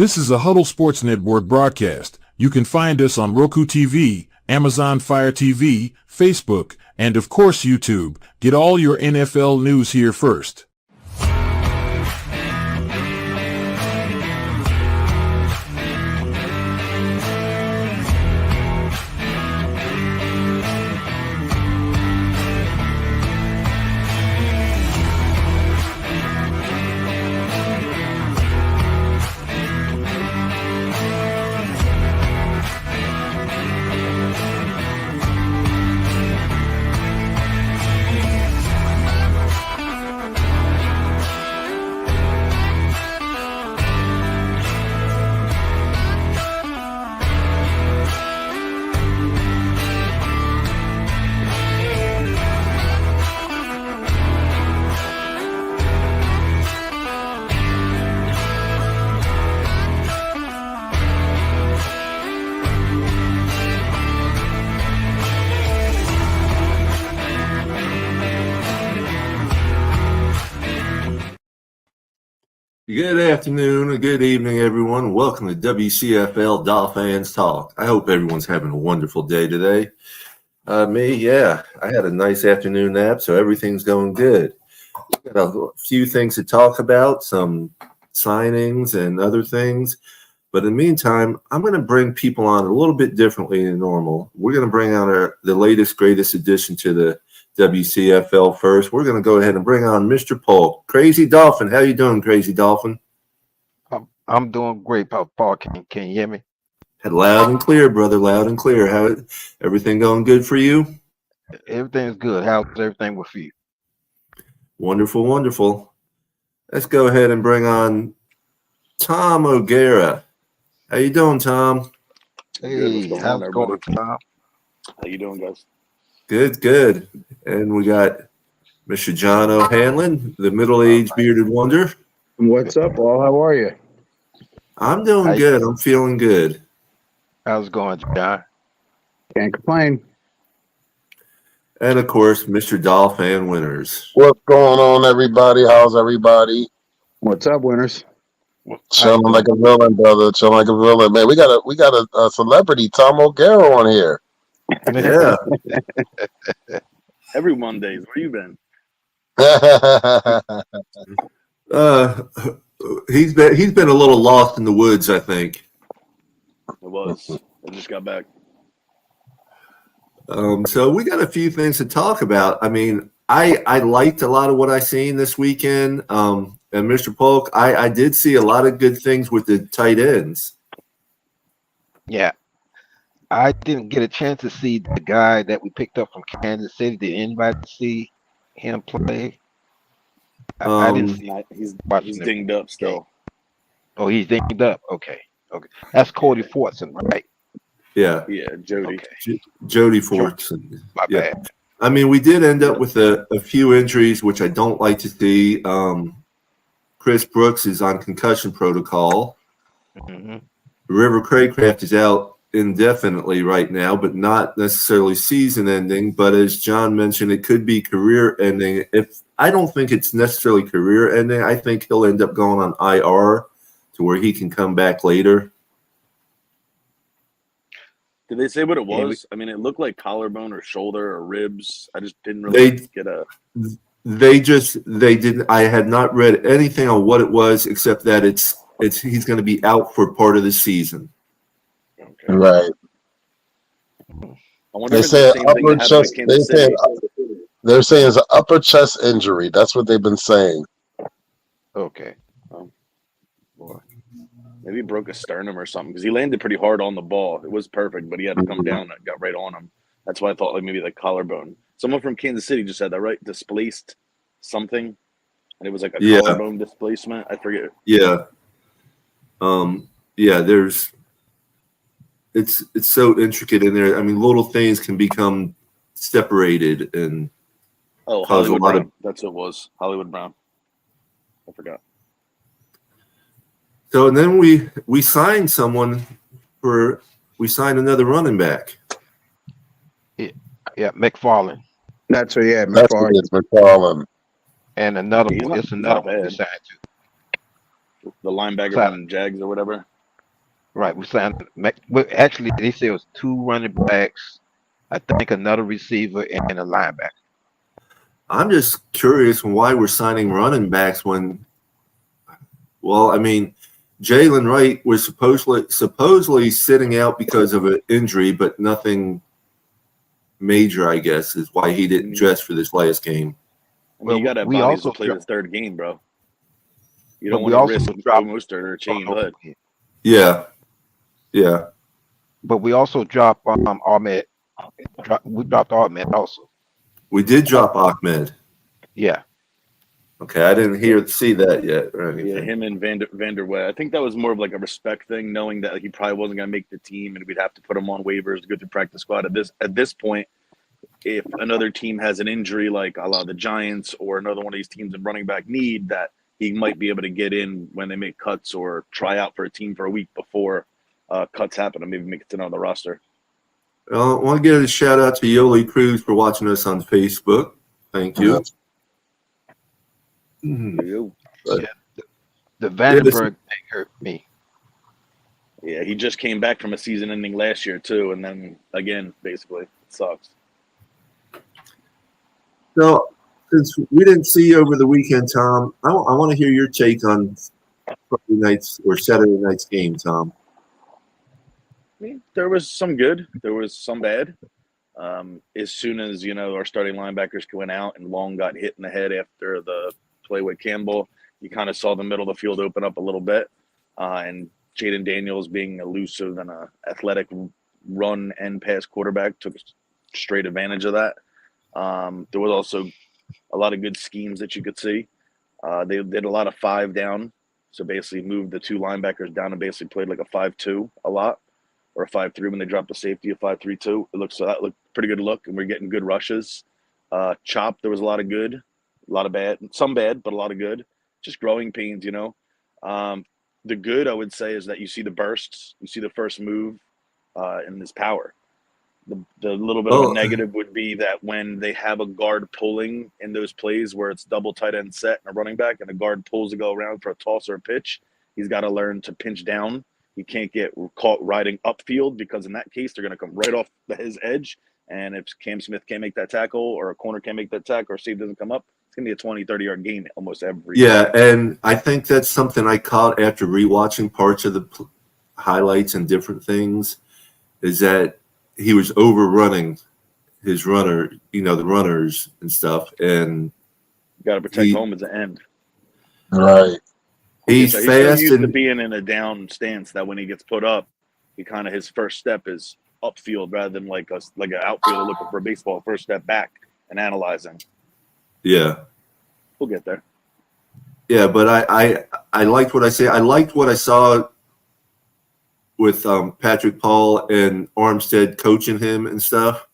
This is a Huddle Sports Network broadcast. You can find us on Roku TV, Amazon Fire TV, Facebook, and of course YouTube. Get all your NFL news here first. Good afternoon or good evening, everyone. Welcome to WCFL DolFans Talk. I hope everyone's having a wonderful day today. I had a nice afternoon nap, so everything's going good. We've got a few things to talk about, some signings and other things. But in the meantime, I'm going to bring people on a little bit differently than normal. We're going to bring on the latest, greatest addition to the WCFL first. We're going to go ahead and bring on Mr. Polk. Crazy Dolphin. How you doing, Crazy Dolphin? I'm doing great, Paul. Can you hear me? Loud and clear, brother. Loud and clear. How everything going good for you? Everything's good. How's everything with you? Wonderful, wonderful. Let's go ahead and bring on Tom O'Gara. How you doing, Tom? Hey, how's it going, Tom? How you doing, guys? Good, good. And we got Mr. John O'Hanlon, the middle-aged bearded wonder. What's up, all? How are you? I'm doing good. I'm feeling good. How's it going, John? Can't complain. And, of course, Mr. Dolphin Winners. What's going on, everybody? How's everybody? What's up, winners? Chilling like a villain, brother. Chilling like a villain, man. We got a celebrity, Tom O'Gara, on here. Yeah. Every Mondays, where you been? He's been a little lost in the woods, I think. It was. I just got back. So we got a few things to talk about. I mean, I liked a lot of what I seen this weekend. And Mr. Polk, I did see a lot of good things with the tight ends. Yeah. I didn't get a chance to see the guy that we picked up from Kansas City. Did anybody see him play? I didn't see. He's dinged up still. Oh, he's dinged up. Okay. That's Cody Fortson, right? Yeah. Yeah, Jody. Okay. Jody Fortson. My bad. I mean, we did end up with a few injuries, which I don't like to see. Chris Brooks is on concussion protocol. Mm-hmm. River Craycraft is out indefinitely right now, but not necessarily season ending. But as John mentioned, it could be career ending. I don't think it's necessarily career ending. I think he'll end up going on IR to where he can come back later. Did they say what it was? I mean, it looked like collarbone or shoulder or ribs. I just didn't really get a. They didn't. I had not read anything on what it was except that he's going to be out for part of the season. Okay. Right. I wonder if it's the same thing that happened in Kansas City. They're saying it's an upper chest injury. That's what they've been saying. Okay. Boy. Maybe he broke a sternum or something because he landed pretty hard on the ball. It was perfect, but he had to come down and it got right on him. That's why I thought like maybe the collarbone. Someone from Kansas City just had that, right? Displaced something, and it was like a collarbone displacement. I forget. Yeah. It's so intricate in there. I mean, little things can become separated and cause Hollywood a lot Brown. That's what it was. Hollywood Brown. I forgot. So and then we signed someone we signed another running back. Yeah, McFarland. That's what, yeah, McFarland. And another He's one. not It's another bad. one decided to. The linebacker from Jags or whatever. Right. We signed. Well, actually, they said it was 2 running backs, I think another receiver, and a linebacker. I'm just curious why we're signing running backs when, well, I mean, Jalen Wright was supposedly sitting out because of an injury, but nothing major, I guess, is why he didn't dress for this last game. I mean, you got to have We bodies to also play dro- this third game, bro. You but don't we want to also risk dropped. Mostert or Chain Hood. Yeah, yeah. But we also dropped Ahmed. We dropped Ahmed also. We did drop Ahmed. Yeah. Okay, I didn't see that yet or anything. Yeah, him and Vanderway. I think that was more of like a respect thing, knowing that he probably wasn't going to make the team, and we'd have to put him on waivers to go through practice squad. At this point, if another team has an injury like a la the Giants or another one of these teams in running back need, that he might be able to get in when they make cuts or try out for a team for a week before cuts happen and maybe make it on the roster. Well, I want to give a shout out to Yoli Cruz for watching us on Facebook. Thank you. But, The Vandenberg thing hurt me. Yeah, he just came back from a season ending last year too, and then again, basically, it sucks. So, since we didn't see you over the weekend, Tom, I want to hear your take on Friday night's or Saturday night's game, Tom. I mean, there was some good, there was some bad. As soon as our starting linebackers went out and Long got hit in the head after the play with Campbell, you kind of saw the middle of the field open up a little bit, and Jaden Daniels, being elusive and a athletic run and pass quarterback, took straight advantage of that. There was also a lot of good schemes that you could see. They did a lot of 5 down, so basically moved the 2 linebackers down and basically played like a 5-2 a lot, or a 5-3 when they dropped the safety, a 5-3-2. That looked pretty good look, and we're getting good rushes. Chop, there was a lot of good, a lot of bad, some bad, but a lot of good. Just growing pains, The good, I would say, is that you see the bursts, you see the first move, and this power. The little bit of a negative would be that when they have a guard pulling in those plays where it's double tight end set and a running back, and a guard pulls to go around for a toss or a pitch, he's got to learn to pinch down. He can't get caught riding upfield, because in that case, they're going to come right off his edge. And if Cam Smith can't make that tackle, or a corner can't make that tackle, or safety doesn't come up, it's going to be a 20, 30-yard game almost every Yeah, and I think that's something I caught after rewatching parts of the highlights and different things, is that he was overrunning his runner, the runners and stuff, and you got to protect home at the end. Right. He's so fast used to and being in a down stance that when he gets put up, his first step is upfield rather than like an outfielder looking for a baseball, first step back and analyzing. yeah. We'll get there. Yeah, but I liked what I say. I liked what I saw with Patrick Paul and Armstead coaching him and stuff.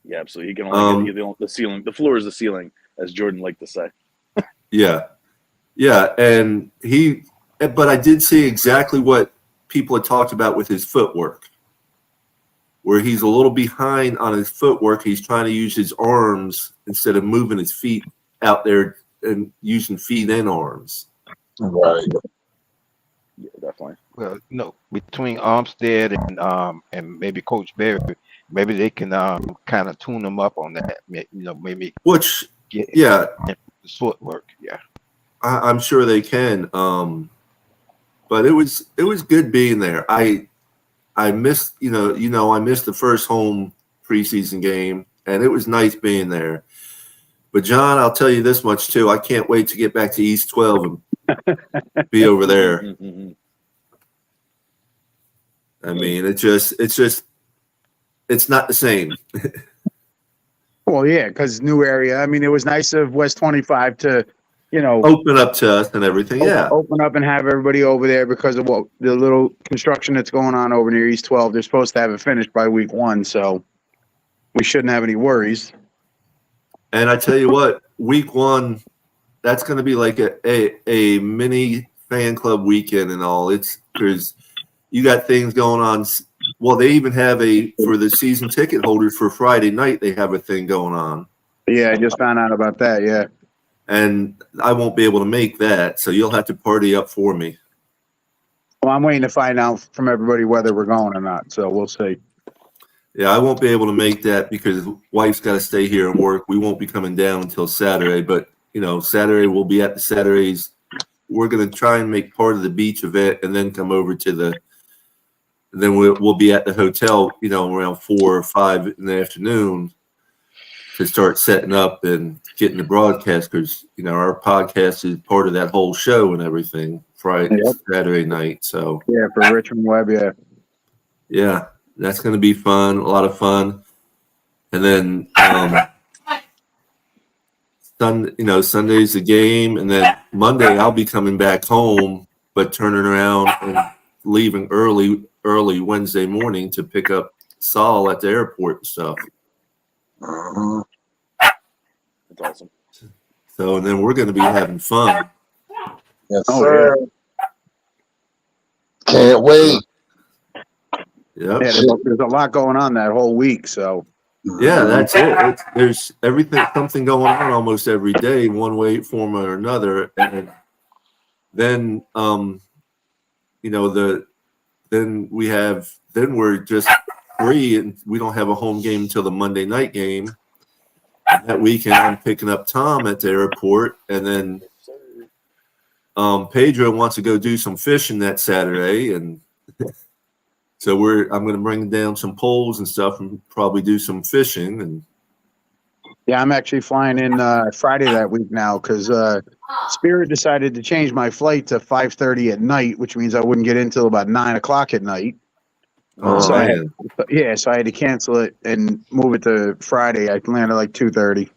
Yeah, absolutely. He can only get the ceiling. The floor is the ceiling, as Jordan liked to say. Yeah, and but I did see exactly what people had talked about with his footwork, where he's a little behind on his footwork. He's trying to use his arms instead of moving his feet out there and using feet and arms. Right. Yeah, definitely. Well, between Armstead and maybe Coach Berry, maybe they can kind of tune them up on that. Maybe get the footwork. Yeah, I'm sure they can. But it was good being there. I missed I missed the first home preseason game, and it was nice being there. But John, I'll tell you this much too: I can't wait to get back to East 12 and be over there. I mean, it's not the same. Well, yeah, because new area. I mean, it was nice of West 25 to, Open up to us and everything. Yeah. open up and have everybody over there because of what the little construction that's going on over near East 12. They're supposed to have it finished by week 1, so we shouldn't have any worries. And I tell you what, week 1, that's going to be like a mini fan club weekend and all. It's because you got things going on. Well, they even have for the season ticket holders for Friday night, they have a thing going on. Yeah, I just found out about that. Yeah. And I won't be able to make that, so you'll have to party up for me. Well, I'm waiting to find out from everybody whether we're going or not, so we'll see. Yeah, I won't be able to make that because wife's got to stay here and work. We won't be coming down until Saturday, but Saturday we'll be at the Saturdays. We're going to try and make part of the beach event and then come over to then we'll be at the hotel, around 4 or 5 in the afternoon to start setting up and getting the broadcast because, our podcast is part of that whole show and everything Friday, Saturday night. So yeah, for Richmond Webb, yeah. Yeah, that's going to be fun, a lot of fun. And then Sunday's the game, and then Monday I'll be coming back home, but turning around and leaving early Wednesday morning to pick up Saul at the airport and stuff. That's awesome. So, and then we're going to be having fun. Yes, sir. Can't wait. Yep. Yeah, there's a lot going on that whole week, so. Yeah, that's it. There's something going on almost every day, one way, form or another. And then, then we're just free and we don't have a home game until the Monday night game. That weekend, I'm picking up Tom at the airport, and then Pedro wants to go do some fishing that Saturday, and so I'm going to bring down some poles and stuff, and probably do some fishing. And yeah, I'm actually flying in Friday that week now because Spirit decided to change my flight to 5:30 at night, which means I wouldn't get in till about 9 o'clock at night. So I had to cancel it and move it to Friday. I landed like 2:30.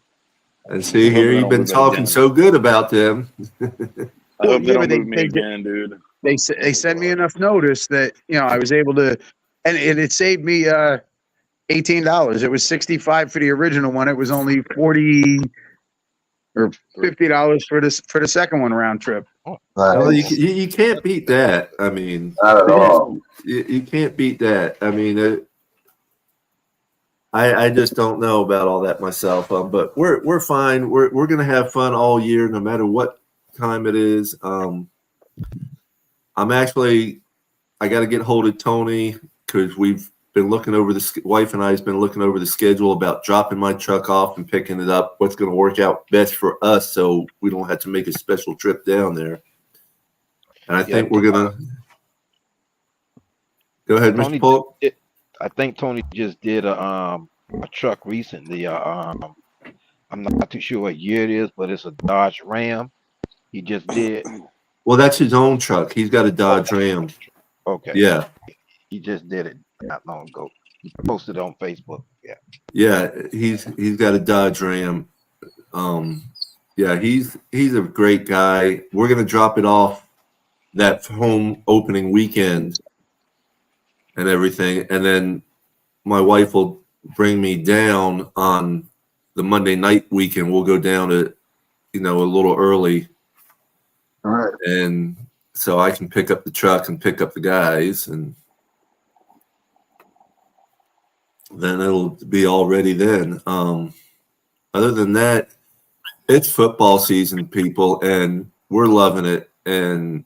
And see here, you've been talking so good about them. I hope they don't move me again, dude. They sent me enough notice that I was able to, and it saved me $18. It was $65 for the original one. It was only $40 or $50 for the second one round trip. Well, you can't beat that. I mean, not at all. You can't beat that. I mean, I just don't know about all that myself. But we're fine. We're gonna have fun all year, no matter what time it is. I got to get hold of Tony because we've been looking over wife and I has been looking over the schedule about dropping my truck off and picking it up. What's going to work out best for us so we don't have to make a special trip down there. And I think we're going to go ahead, Mr. Polk. I think Tony just did a truck recently. I'm not too sure what year it is, but it's a Dodge Ram. He just did. Well, that's his own truck. He's got a Dodge Ram. Okay. Yeah. He just did it not long ago. He posted it on Facebook. Yeah. Yeah, he's got a Dodge Ram. Yeah, he's a great guy. We're gonna drop it off that home opening weekend and everything, and then my wife will bring me down on the Monday night weekend. We'll go down to a little early. All right. And so I can pick up the truck and pick up the guys, and then it'll be all ready then. Other than that, it's football season, people, and we're loving it. And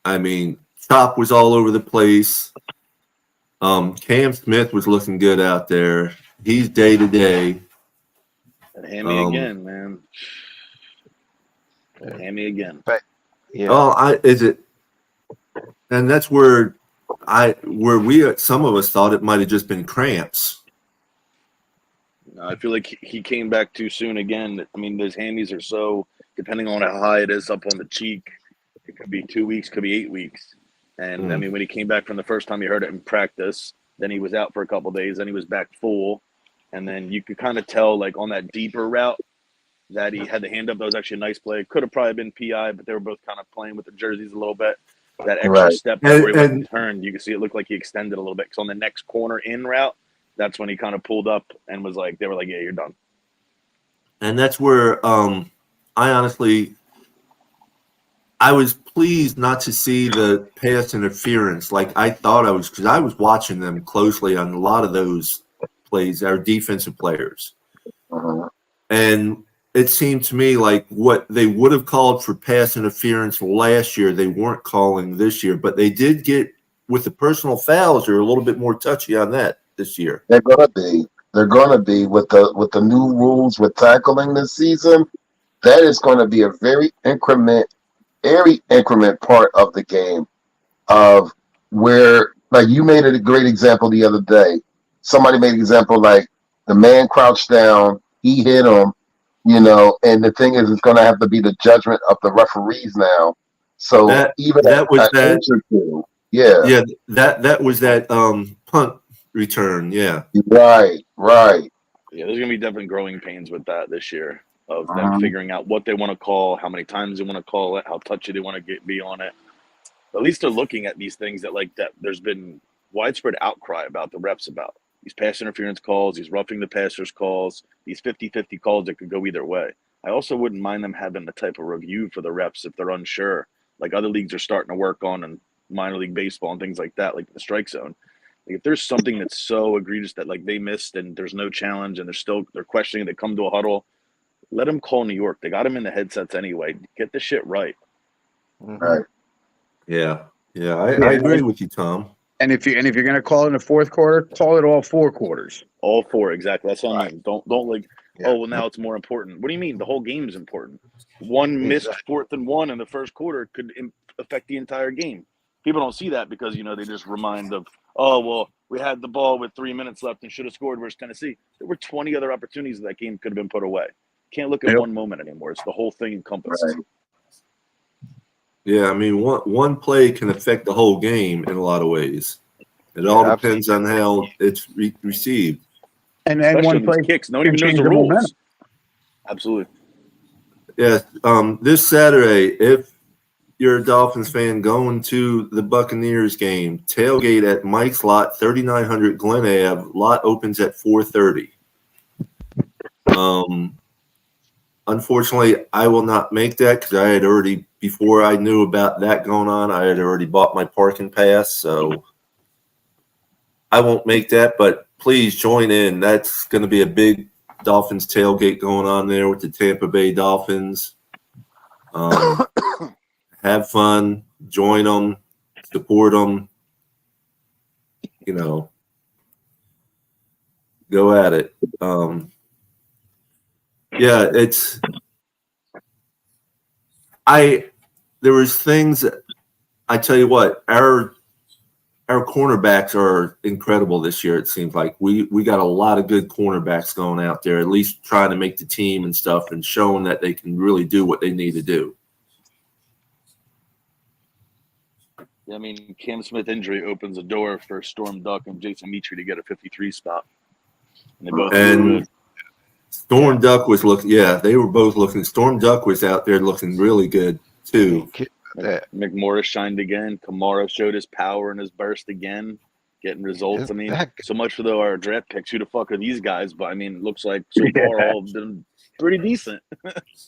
I mean, Chop was all over the place. Cam Smith was looking good out there. He's day to day. And Hammy again, man. Hammy again. Yeah. Oh, and that's where some of us thought it might have just been cramps. I feel like he came back too soon again. I mean, those hammies are so, depending on how high it is up on the cheek, it could be 2 weeks, could be 8 weeks. And I mean, when he came back from the first time, you heard it in practice. Then he was out for a couple of days. Then he was back full. And then you could kind of tell, like on that deeper route, that he had the hand up. That was actually a nice play. Could have probably been PI, but they were both kind of playing with the jerseys a little bit. That extra step before he went and turned, you can see it looked like he extended a little bit. Because on the next corner in route, that's when he kind of pulled up and was like, they were like, yeah, you're done. And that's where I was pleased not to see the pass interference like I thought I was, because I was watching them closely on a lot of those plays, our defensive players. And it seemed to me like what they would have called for pass interference last year, they weren't calling this year, but they did get with the personal fouls. They're a little bit more touchy on that this year. They're gonna be. They're gonna be with the new rules with tackling this season. That is going to be a very increment part of the game of where, like you made it a great example the other day. Somebody made an example like the man crouched down, he hit him, and the thing is, it's going to have to be the judgment of the referees now. So that was that. Yeah, that was that punt return. Yeah, right. Yeah, there's gonna be definitely growing pains with that this year of them figuring out what they want to call, how many times they want to call it, how touchy they want to be on it. At least they're looking at these things that there's been widespread outcry about the refs about these pass interference calls, these roughing the passers calls, these 50-50 calls that could go either way. I also wouldn't mind them having the type of review for the refs if they're unsure, like other leagues are starting to work on and minor league baseball and things like that, like the strike zone. Like if there's something that's so egregious that like they missed and there's no challenge and they're questioning, they come to a huddle, let them call New York. They got them in the headsets anyway. Get the shit right. Right. Yeah. I agree with you, Tom. And if you're gonna call it in the fourth quarter, call it all 4 quarters. All 4, exactly. That's what I mean. Don't like, oh well, now it's more important. What do you mean? The whole game is important. One missed 4th and 1 in the first quarter could affect the entire game. People don't see that because they just remind of, oh well, we had the ball with 3 minutes left and should have scored versus Tennessee. There were 20 other opportunities that game could have been put away. Can't look at one moment anymore. It's the whole thing encompassed. Right. Yeah, I mean, one play can affect the whole game in a lot of ways. It all depends on how it's received. And one play kicks. No one even knows the rules. Momentum. Absolutely. Yeah. This Saturday, if you're a Dolphins fan going to the Buccaneers game, tailgate at Mike's Lot, 3900 Glen Ave. Lot opens at 4:30. Unfortunately, I will not make that because I had already, before I knew about that going on, I had already bought my parking pass, so I won't make that. But please join in. That's going to be a big Dolphins tailgate going on there with the Tampa Bay Dolphins. Have fun, join them, support them. Go at it. Yeah, there was things that, I tell you what, our cornerbacks are incredible this year. It seems like we got a lot of good cornerbacks going out there, at least trying to make the team and stuff and showing that they can really do what they need to do. Yeah, I mean, Cam Smith injury opens a door for Storm Duck and Jason Mitri to get a 53 spot. And they both good. Storm Duck was looking, they were both looking. Storm Duck was out there looking really good, too. McMorris shined again. Kamara showed his power and his burst again, getting results. I mean, so much for our draft picks. Who the fuck are these guys? But, I mean, it looks like so far all of them pretty decent.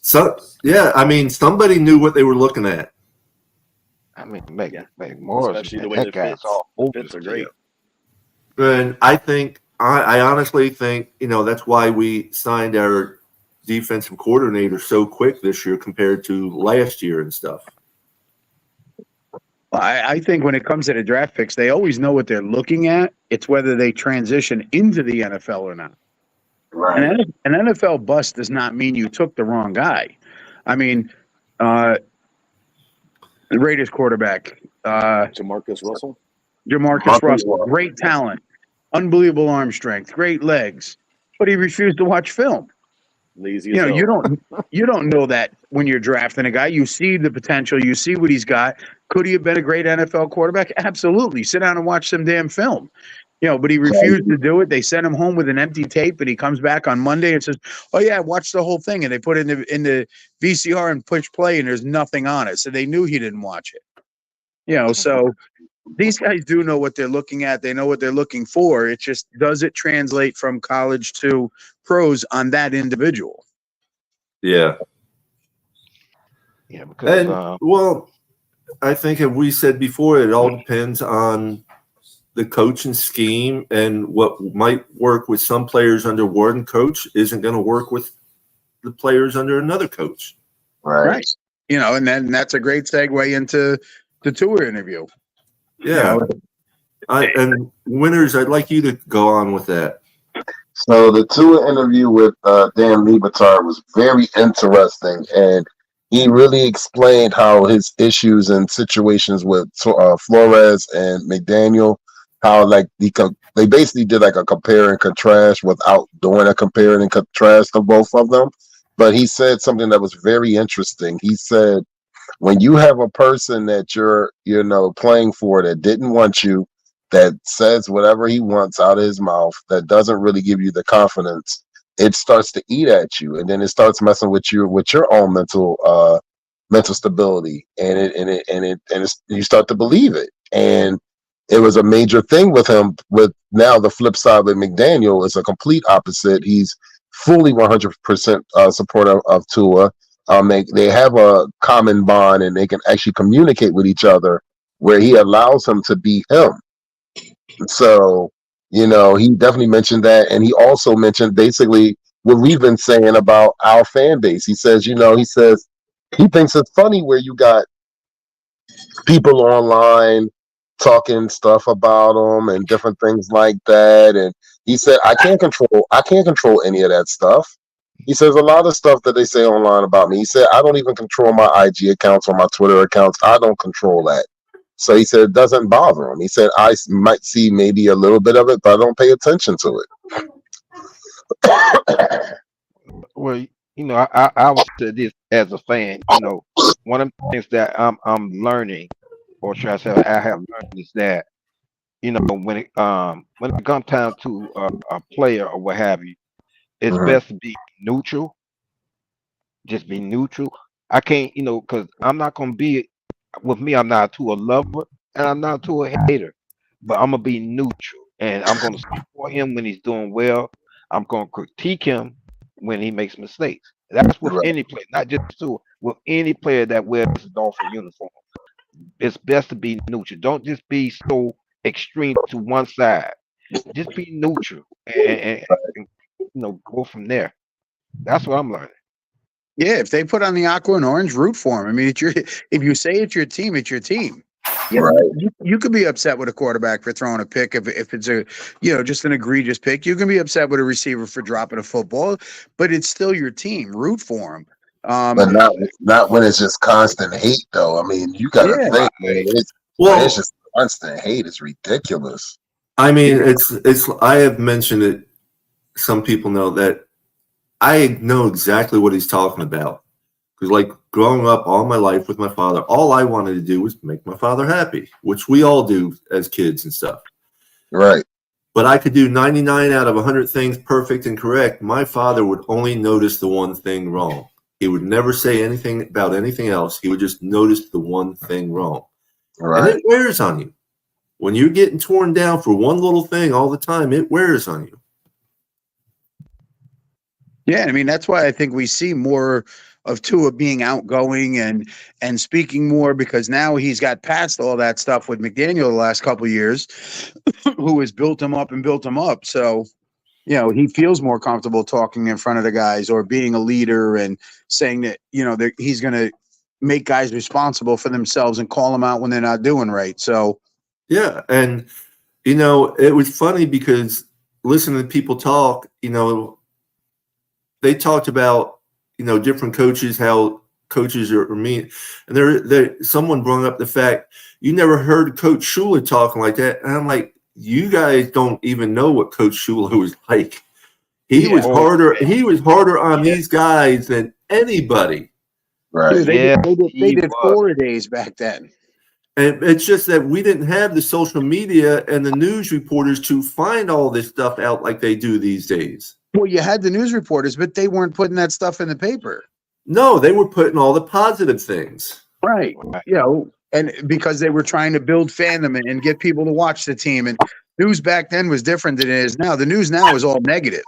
I mean, somebody knew what they were looking at. I mean, McMorris, especially the way the fits are great. And I honestly think, that's why we signed our defensive coordinator so quick this year compared to last year and stuff. I think when it comes to the draft picks, they always know what they're looking at. It's whether they transition into the NFL or not. Right. An NFL bust does not mean you took the wrong guy. I mean, the Raiders quarterback, Jamarcus Russell, great talent. Unbelievable arm strength, great legs, but he refused to watch film. Lazy. You don't know that when you're drafting a guy. You see the potential, you see what he's got. Could he have been a great NFL quarterback? Absolutely. Sit down and watch some damn film. But he refused to do it. They sent him home with an empty tape, and he comes back on Monday and says, "Oh yeah, watch the whole thing." And they put it in the VCR and push play, and there's nothing on it. So they knew he didn't watch it. So these guys do know what they're looking at. They know what they're looking for. It just, does it translate from college to pros on that individual? Yeah. Yeah, because I think, as we said before, it all depends on the coaching scheme, and what might work with some players under one coach isn't going to work with the players under another coach. Right. And then that's a great segue into the tour interview. Yeah. And Winters, I'd like you to go on with that. So the tour interview with Dan Lebatard was very interesting, and he really explained how his issues and situations with Flores and McDaniel, how like they basically did like a compare and contrast without doing a compare and contrast of both of them. But he said something that was very interesting. He said, when you have a person that you're playing for that didn't want you, that says whatever he wants out of his mouth, that doesn't really give you the confidence, it starts to eat at you, and then it starts messing with your own mental stability, and you start to believe it. And it was a major thing with him. With now the flip side with McDaniel is a complete opposite. He's fully 100% supportive of Tua. They have a common bond, and they can actually communicate with each other, where he allows him to be him. So, he definitely mentioned that. And he also mentioned basically what we've been saying about our fan base. He says, he thinks it's funny where you got people online talking stuff about him and different things like that. And he said, I can't control any of that stuff. He says a lot of stuff that they say online about me. He said, I don't even control my IG accounts or my Twitter accounts. I don't control that. So he said it doesn't bother him. He said, I might see maybe a little bit of it, but I don't pay attention to it. Well, I would say this as a fan. One of the things that I'm learning, or should I say I have learned, is that when it comes time to a player or what have you, it's best to be neutral. Just be neutral. I can't, because I'm not gonna be. With me, I'm not to a lover and I'm not to a hater, but I'm gonna be neutral, and I'm gonna support him when he's doing well. I'm gonna critique him when he makes mistakes. That's with any player, not just with any player that wears a Dolphin uniform. It's best to be neutral. Don't just be so extreme to one side. Just be neutral and go from there. That's what I'm learning. Yeah, if they put on the aqua and orange, root for him. I mean, if you say it's your team, it's your team. Yeah, you could be upset with a quarterback for throwing a pick if it's just an egregious pick. You can be upset with a receiver for dropping a football, but it's still your team. Root for him. But not when it's just constant hate, though. I mean, you got to think, man. It's just constant hate. It's ridiculous. I mean, it's. I have mentioned it. Some people know that. I know exactly what he's talking about, because like growing up all my life with my father, all I wanted to do was make my father happy, which we all do as kids and stuff. Right. But I could do 99 out of 100 things perfect and correct. My father would only notice the one thing wrong. He would never say anything about anything else. He would just notice the one thing wrong. Right. And it wears on you. When you're getting torn down for one little thing all the time, it wears on you. Yeah, I mean, that's why I think we see more of Tua being outgoing and speaking more, because now he's got past all that stuff with McDaniel the last couple of years, who has built him up. So, he feels more comfortable talking in front of the guys or being a leader and saying that, that he's going to make guys responsible for themselves and call them out when they're not doing right. So, yeah. And, it was funny because listening to people talk, they talked about, different coaches, how coaches are mean. And someone brought up the fact, you never heard Coach Shula talking like that. And I'm like, you guys don't even know what Coach Shula was like. He was harder on these guys than anybody. Right. Dude, they did 4 days back then. And it's just that we didn't have the social media and the news reporters to find all this stuff out like they do these days. Well, you had the news reporters, but they weren't putting that stuff in the paper. No, they were putting all the positive things. Right. And because they were trying to build fandom and get people to watch the team. And news back then was different than it is now. The news now is all negative.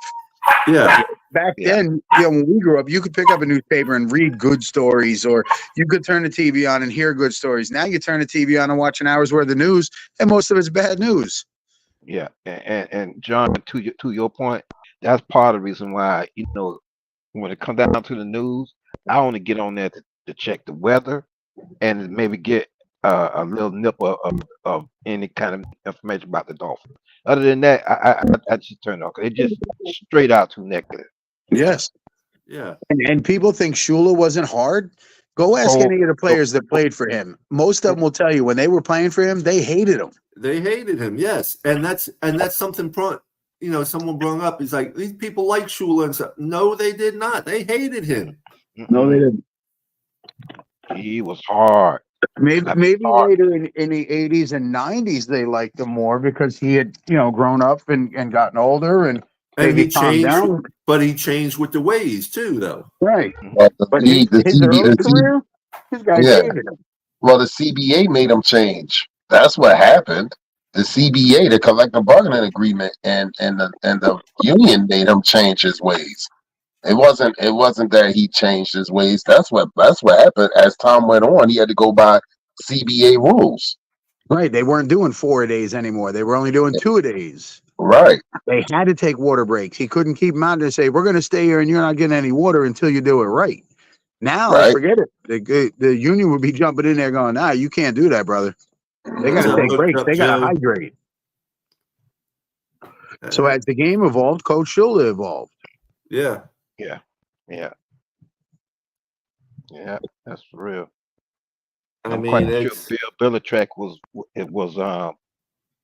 Yeah. Back then, when we grew up, you could pick up a newspaper and read good stories, or you could turn the TV on and hear good stories. Now you turn the TV on and watch an hour's worth of news, and most of it's bad news. Yeah. And John, to your point, that's part of the reason why, when it comes down to the news, I only get on there to check the weather and maybe get a little nip of any kind of information about the Dolphins. Other than that, I just turn it off. It just straight out too negative. Yes. Yeah. And people think Shula wasn't hard. Go ask Oh, any of the players that played for him. Most of them will tell you when they were playing for him, they hated him. They hated him, yes, and that's something. Someone brought up. He's like, these people like Shula and stuff. No, they did not. They hated him. No, they didn't. He was hard. Maybe hard. later in the 80s and 90s they liked him more because he had grown up and gotten older and maybe he calmed changed, down. but he changed with the ways too, though. Right. But But his early career, his guys Yeah. hated him. Well, the CBA made him change. That's what happened. The CBA, the collective bargaining agreement, and the union made him change his ways. It wasn't that he changed his ways. That's what happened. As time went on, he had to go by CBA rules. Right. They weren't doing 4 days anymore. They were only doing 2 days. Right. They had to take water breaks. He couldn't keep them out and say, we're going to stay here and you're not getting any water until you do it right. Now, Right. forget it. The union would be jumping in there going, you can't do that, brother. They got to take breaks. They got to hydrate. So as the game evolved, Coach Shula evolved. Yeah. Yeah, that's for real. I I'm mean, quite it's, sure Bill Belichick was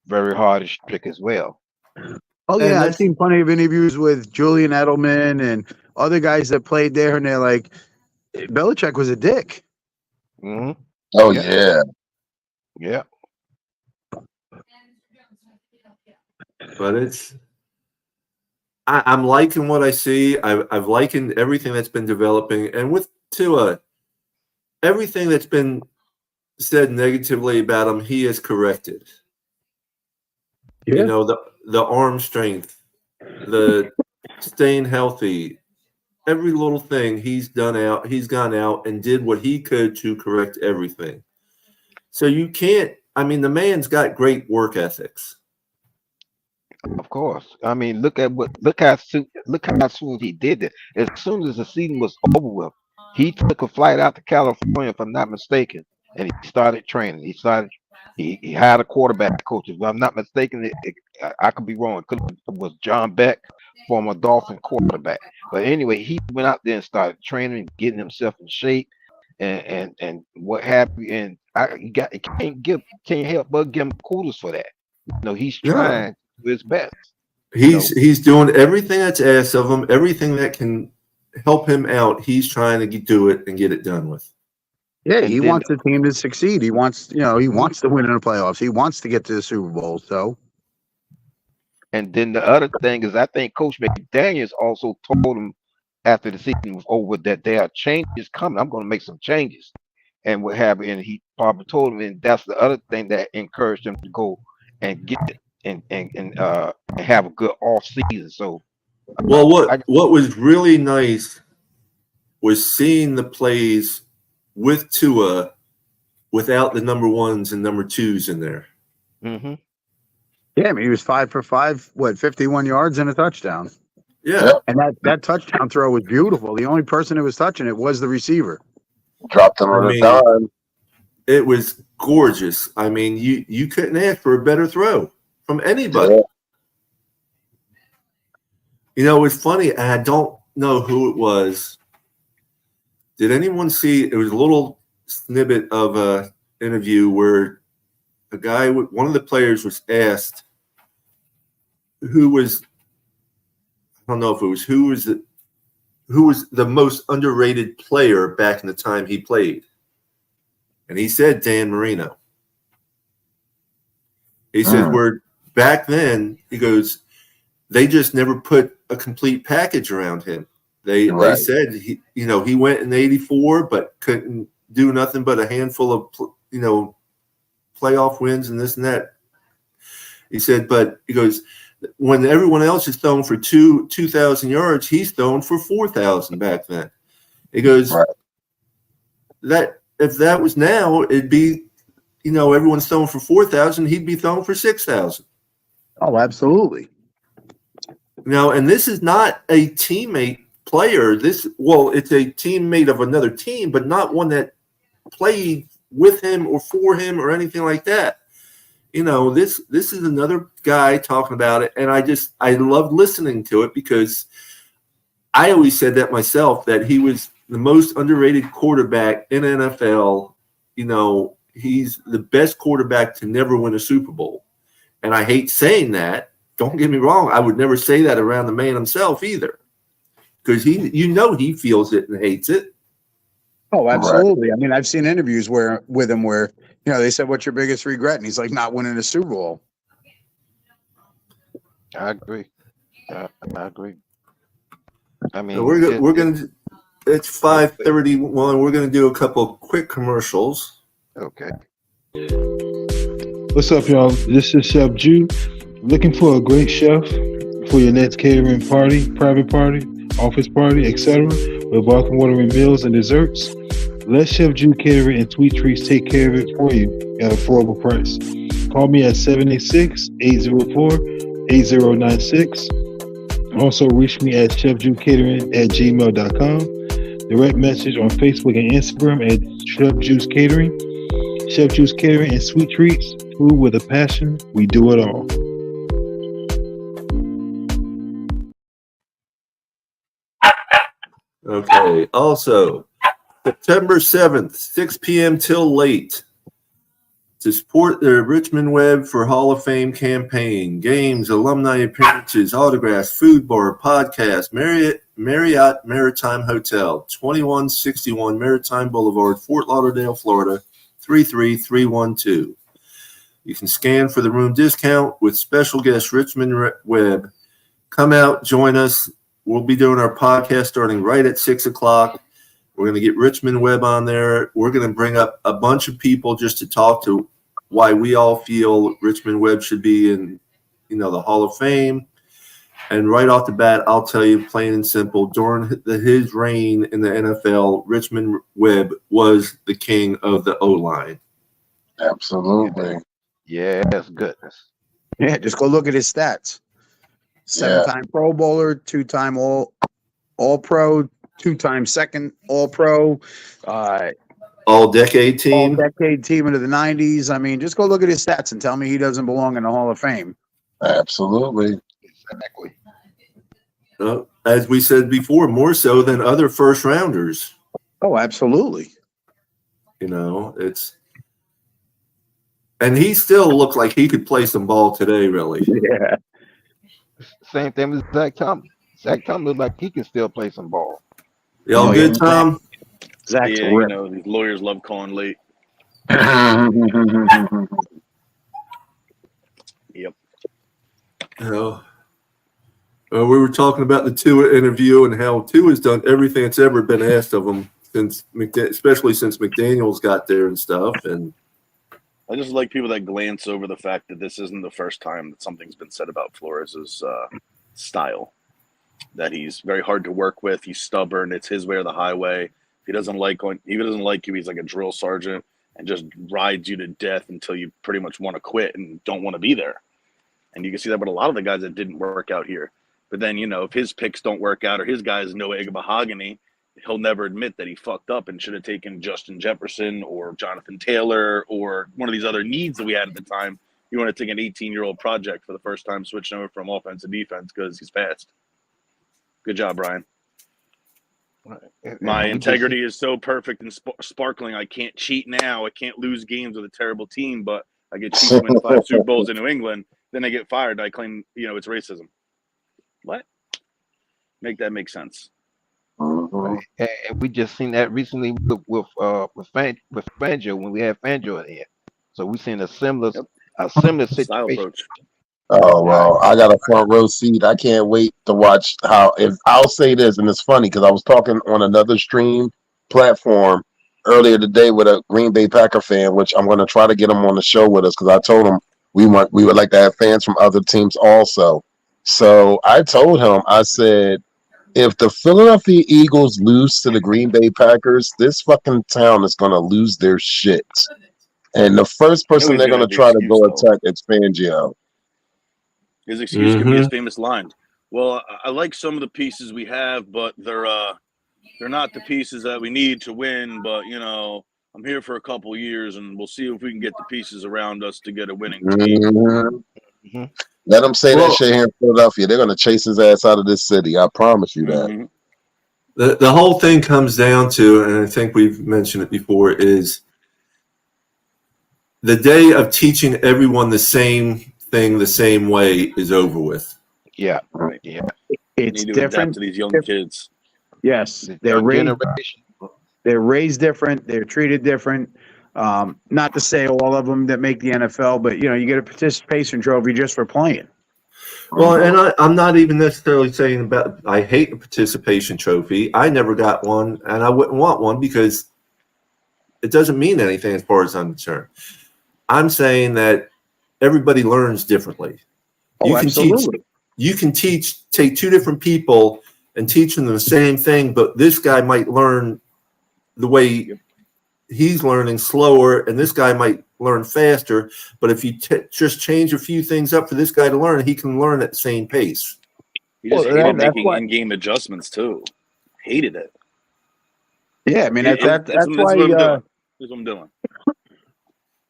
very hard and strict as well. Oh, And yeah. I've that's- seen plenty of interviews with Julian Edelman and other guys that played there, and they're like, Belichick was a dick. Hmm. Oh Yeah. yeah. Yeah. but it's. I'm liking what I see. I've likened everything that's been developing, and with Tua, everything that's been said negatively about him, he has corrected. Yeah. The arm strength, the staying healthy, every little thing he's gone out and did what he could to correct everything. So you can't. I mean, the man's got great work ethics. Of course. I mean, look how soon he did it. As soon as the season was over with, he took a flight out to California, if I'm not mistaken, and he started training. He hired a quarterback coach. If I'm not mistaken, I could be wrong. It was John Beck, former Dolphin quarterback. But anyway, he went out there and started training, getting himself in shape, and what happened. And can't help but give him kudos for that. He's trying his best. He's doing everything that's asked of him, everything that can help him out. He's trying to do it and get it done with. Yeah, he wants the team to succeed. He wants, he wants to win in the playoffs. He wants to get to the Super Bowl. So, and then the other thing is, I think Coach McDaniels also told him after the season was over that there are changes coming. I'm going to make some changes, and what happened. And he probably told him, and that's the other thing that encouraged him to go and get it and have a good off season. So, well, what was really nice was seeing the plays with Tua without the number ones and number twos in there. Mm-hmm. Yeah, I mean, he was 5 for 5, 51 yards and a touchdown. Yeah. And that touchdown throw was beautiful. The only person who was touching it was the receiver. Dropped him on a dime. It was gorgeous. I mean, you couldn't ask for a better throw from anybody. Yeah. It was funny. I don't know who it was. Did anyone see? It was a little snippet of a interview where one of the players was asked who was. I don't know if it was who was the most underrated player back in the time he played, and he said Dan Marino. He said, "Where back then," he goes, "they just never put a complete package around him. They said he went in '84, but couldn't do nothing but a handful of playoff wins and this and that." He said, but he goes, when everyone else is throwing for 2,000 yards, he's throwing for 4,000 back then. He goes, that if that was now, it'd be, everyone's throwing for 4,000, he'd be throwing for 6,000. Oh, absolutely. And this is not a teammate player. It's a teammate of another team, but not one that played with him or for him or anything like that. This is another guy talking about it, and I love listening to it because I always said that myself, that he was the most underrated quarterback in NFL. He's the best quarterback to never win a Super Bowl. And I hate saying that. Don't get me wrong. I would never say that around the man himself either. Because he feels it and hates it. Oh, absolutely. Right. I mean, I've seen interviews with him where, they said, "What's your biggest regret?" And he's like, "Not winning a Super Bowl." I agree. I agree. I mean, it's 5:31. We're going to do a couple of quick commercials. Okay. What's up, y'all? This is Chef Jew. Looking for a great chef for your next catering party, private party, office party, etc. with welcome watering meals and desserts? Let Chef Jew Catering and Sweet Treats take care of it for you at an affordable price. Call me at 786-804-8096. Also, reach me at chefjewcatering@gmail.com. Direct message on Facebook and Instagram at Chef Juice Catering. Chef Juice Catering and Sweet Treats. Food with a passion. We do it all. Okay. Also, September 7th, 6 p.m. till late, to support the Richmond Webb for Hall of Fame campaign. Games, alumni appearances, autographs, food bar, podcast, Marriott Maritime Hotel, 2161 Maritime Boulevard, Fort Lauderdale, Florida, 33312. You can scan for the room discount with special guest Richmond Webb. Come out, join us. We'll be doing our podcast starting right at 6 o'clock. We're going to get Richmond Webb on there. We're going to bring up a bunch of people just to talk to why we all feel Richmond Webb should be in, the Hall of Fame. And right off the bat, I'll tell you plain and simple, during his reign in the NFL, Richmond Webb was the king of the O-line. Absolutely. Yes, goodness. Yeah, just go look at his stats. 7-time Pro Bowler, 2-time All-Pro, 2-time second All-Pro, All-decade team. All-decade team into the 90s. I mean, just go look at his stats and tell me he doesn't belong in the Hall of Fame. Absolutely. Exactly. As we said before, more so than other first-rounders. Oh, absolutely. And he still looked like he could play some ball today, really. Yeah. Same thing with Zach Thompson. Zach Thompson looks like he can still play some ball. Y'all good, Tom? Zach's these lawyers love calling late. Yep. We were talking about the Tua interview and how Tua's done everything that's ever been asked of him especially since McDaniels got there and stuff. And I just like people that glance over the fact that this isn't the first time that something's been said about Flores' style. That he's very hard to work with. He's stubborn. It's his way or the highway. If he doesn't like you, he's like a drill sergeant and just rides you to death until you pretty much want to quit and don't want to be there. And you can see that with a lot of the guys that didn't work out here. But then, if his picks don't work out or his guys no egg mahogany, he'll never admit that he fucked up and should have taken Justin Jefferson or Jonathan Taylor or one of these other needs that we had at the time. You want to take an 18-year-old project for the first time, switching over from offense to defense because he's fast. Good job, Brian. My integrity is so perfect and sparkling. I can't cheat now. I can't lose games with a terrible team, but I get cheat to win 5 Super Bowls in New England. Then I get fired. I claim, it's racism. What? Make that make sense. And we just seen that recently with Fangio when we had Fangio in here. So we seen a similar situation. Oh well, I got a front row seat. I can't wait to watch I'll say this, and it's funny because I was talking on another stream platform earlier today with a Green Bay Packer fan, which I'm going to try to get him on the show with us because I told him we would like to have fans from other teams also. So I told him, I said, if the Philadelphia Eagles lose to the Green Bay Packers, this fucking town is going to lose their shit. And the first person they're going to try to go attack is Fangio. His excuse could be his famous line. Well, I like some of the pieces we have, but they're not the pieces that we need to win. But I'm here for a couple of years, and we'll see if we can get the pieces around us to get a winning team. Mhm. Mm-hmm. Let them say Well- that shit here in Philadelphia. They're gonna chase his ass out of this city. I promise you that. Mhm. The whole thing comes down to, and I think we've mentioned it before, is the day of teaching everyone the same thing the same way is over with. Yeah. Right. Yeah. We It's need to adapt different. to these young Diff- kids. Yes, The they're young raised. generation. They're raised different. They're treated different. Not to say all of them that make the NFL, but you get a participation trophy just for playing. Well, and I'm not even necessarily saying about I hate the participation trophy. I never got one, and I wouldn't want one because it doesn't mean anything as far as I'm concerned. I'm saying that everybody learns differently. Oh, absolutely. You can take two different people and teach them the same thing, but this guy might learn the way he's learning slower, and this guy might learn faster. But if you just change a few things up for this guy to learn, he can learn at the same pace. He just Well, hated that's making why- in-game adjustments too. Hated it. Yeah, I mean That's that's what why I'm doing. That's what I'm doing.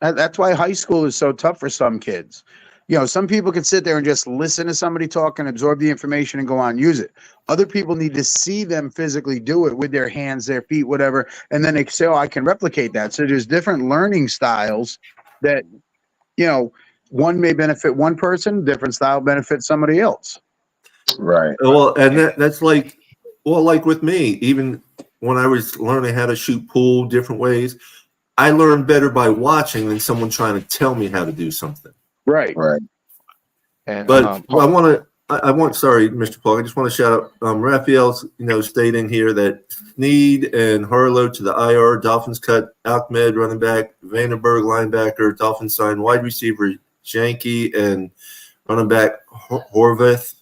that's why high school is so tough for some kids. Some people can sit there and just listen to somebody talk and absorb the information and go on and use it. Other people need to see them physically do it with their hands, their feet, whatever, and then they say, "Oh, I can replicate that." So there's different learning styles that one may benefit one person, different style benefits somebody else. Right. Well, and that's like with me, even when I was learning how to shoot pool different ways, I learned better by watching than someone trying to tell me how to do something. Right. Right. And But sorry, Mr. Paul, I just want to shout out Raphael's, stating here that Sneed and Harlow to the IR, Dolphins cut Ahmed, running back, Vandenberg, linebacker, Dolphins signed wide receiver Janke and running back Horvath,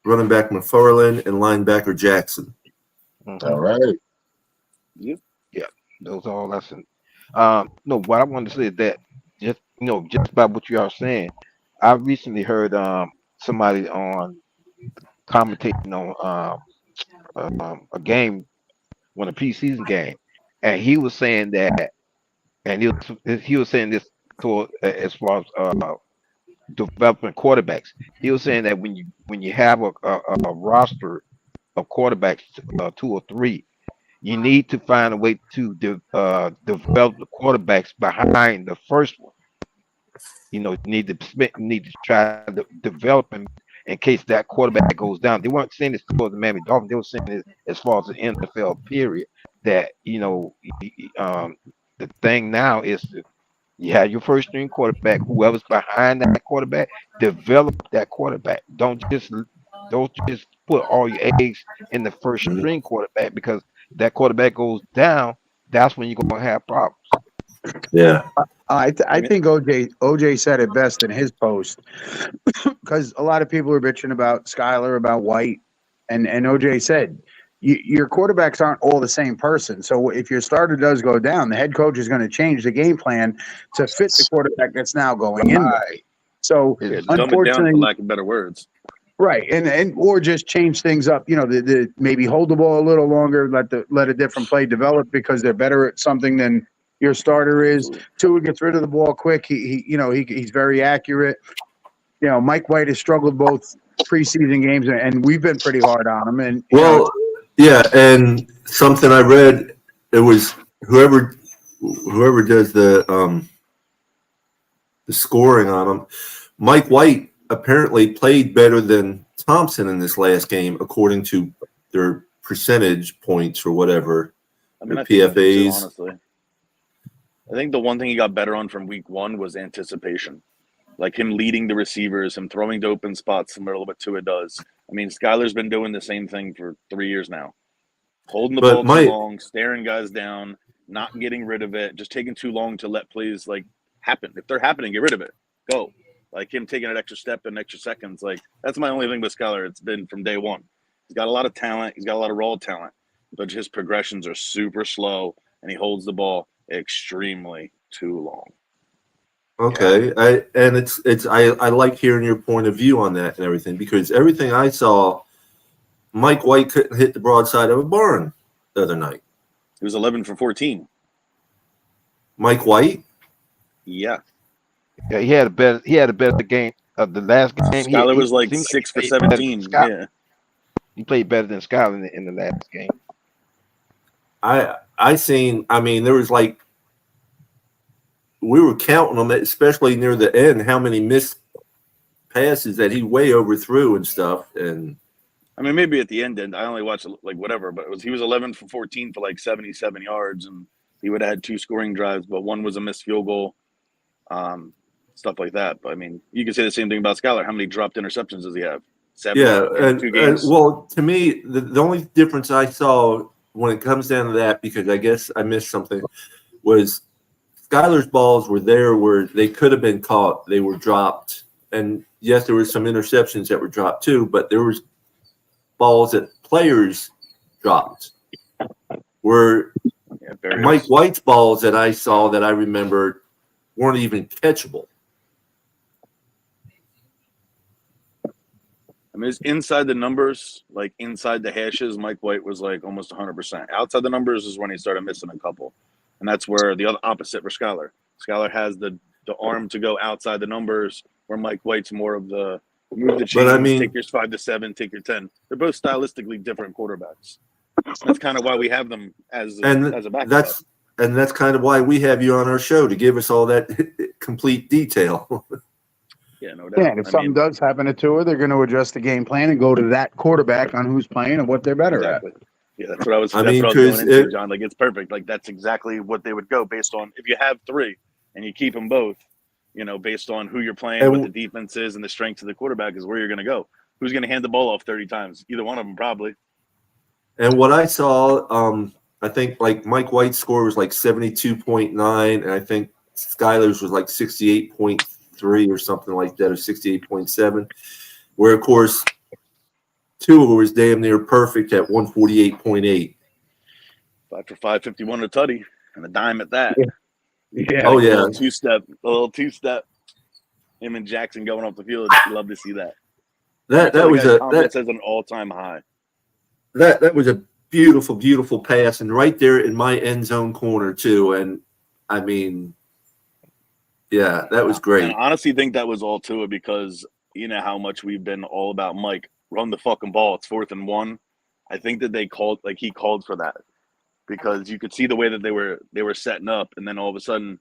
running back McFarland, and linebacker Jackson. All right. those are all lessons. No, what I wanted to say is that just about what you are saying, I recently heard somebody on commentating on a game, when a preseason game, and he was saying that, and he was saying this to as far as developing quarterbacks. He was saying that when you have a roster of quarterbacks, 2 or 3, you need to find a way to develop the quarterbacks behind the first one. You need to try to develop him in case that quarterback goes down. They weren't saying this towards the Miami Dolphins. They were saying this as far as the NFL period. That the thing now is you have your first string quarterback. Whoever's behind that quarterback, develop that quarterback. Don't just put all your eggs in the first string quarterback, because that quarterback goes down. That's when you're gonna have problems. Yeah. I think OJ said it best in his post, because a lot of people are bitching about Skyler, about White, and OJ said your quarterbacks aren't all the same person. So if your starter does go down, the head coach is going to change the game plan to fit the quarterback that's now going in there. Right. So Yeah, Dumb it down, for unfortunately, lack of better words. right, and or just change things up. The maybe hold the ball a little longer, let a different play develop because they're better at something than your starter is. Absolutely. Tua gets rid of the ball quick. He's very accurate. Mike White has struggled both preseason games, and we've been pretty hard on him. And Yeah, and something I read, it was whoever does the scoring on them. Mike White apparently played better than Thompson in this last game, according to their percentage points or whatever. I mean, Or I think so too, PFAs. honestly. I think the one thing he got better on from week 1 was anticipation. Like him leading the receivers, him throwing to open spots similar to what Tua does. I mean, Skyler's been doing the same thing for 3 years now. Holding the ball too long, staring guys down, not getting rid of it, just taking too long to let plays happen. If they're happening, get rid of it. Go. Like him taking an extra step and extra seconds. That's my only thing with Skyler. It's been from day one. He's got a lot of talent. He's got a lot of raw talent, but his progressions are super slow, and he holds the ball extremely too long. Okay, I like hearing your point of view on that and everything, because everything I saw, Mike White couldn't hit the broadside of a barn the other night. He was 11 for 14. Mike White? Yeah. Yeah, he had a better game of the last game. Skyler was like seemed 6 for he played better than 17. Skyler. Yeah. He played better than Skyler in the last game. I mean, there was like, we were counting them, especially near the end, how many missed passes that he way overthrew and stuff. And I mean, maybe at the end, I only watched like whatever, but he was 11 for 14 for like 77 yards, and he would have had 2 scoring drives, but one was a missed field goal, stuff like that. But I mean, you can say the same thing about Skyler. How many dropped interceptions does he have? 7 in 2 games. Well, to me, the only difference I saw when it comes down to that, because I guess I missed something, was Skyler's balls were there where they could have been caught. They were dropped. And yes, there were some interceptions that were dropped too, but there was balls that players dropped. Where Mike White's balls that I saw that I remember weren't even catchable. I mean, it's inside the numbers, like inside the hashes, Mike White was like almost 100%. Outside the numbers is when he started missing a couple. And that's where the other opposite for Skyler. Skyler has the arm to go outside the numbers, where Mike White's more of the move the chains, take your 5 to 7, take your 10. They're both stylistically different quarterbacks. That's kind of why we have them as a backup. That's kind of why we have you on our show, to give us all that complete detail. Yeah, no doubt. Yeah, and if something does happen to Tua, they're going to adjust the game plan and go to that quarterback on who's playing and what they're better at. Yeah, that's what I was. Going into, John. Like, it's perfect. Like, that's exactly what they would go based on. If you have 3 and you keep them both, you know, based on who you're playing, what the defense is, and the strength of the quarterback is where you're going to go. Who's going to hand the ball off 30 times? Either one of them, probably. And what I saw, I think like Mike White's score was like 72.9, and I think Skyler's was like 68.3 or something like that, or 68.7. Where, of course, Tua was damn near perfect at 148.8. 5 for 5, 51 to tutty, and a dime at that. Yeah. Oh, yeah. A little two-step. Him and Jackson going off the field. Love to see that. That was an all-time high. That was a beautiful, beautiful pass, and right there in my end zone corner too. And I mean, yeah, that was great. And I honestly think that was all Tua, because you know how much we've been all about Mike, run the fucking ball. It's 4th and 1. I think that he called for that, because you could see the way that they were setting up, and then all of a sudden,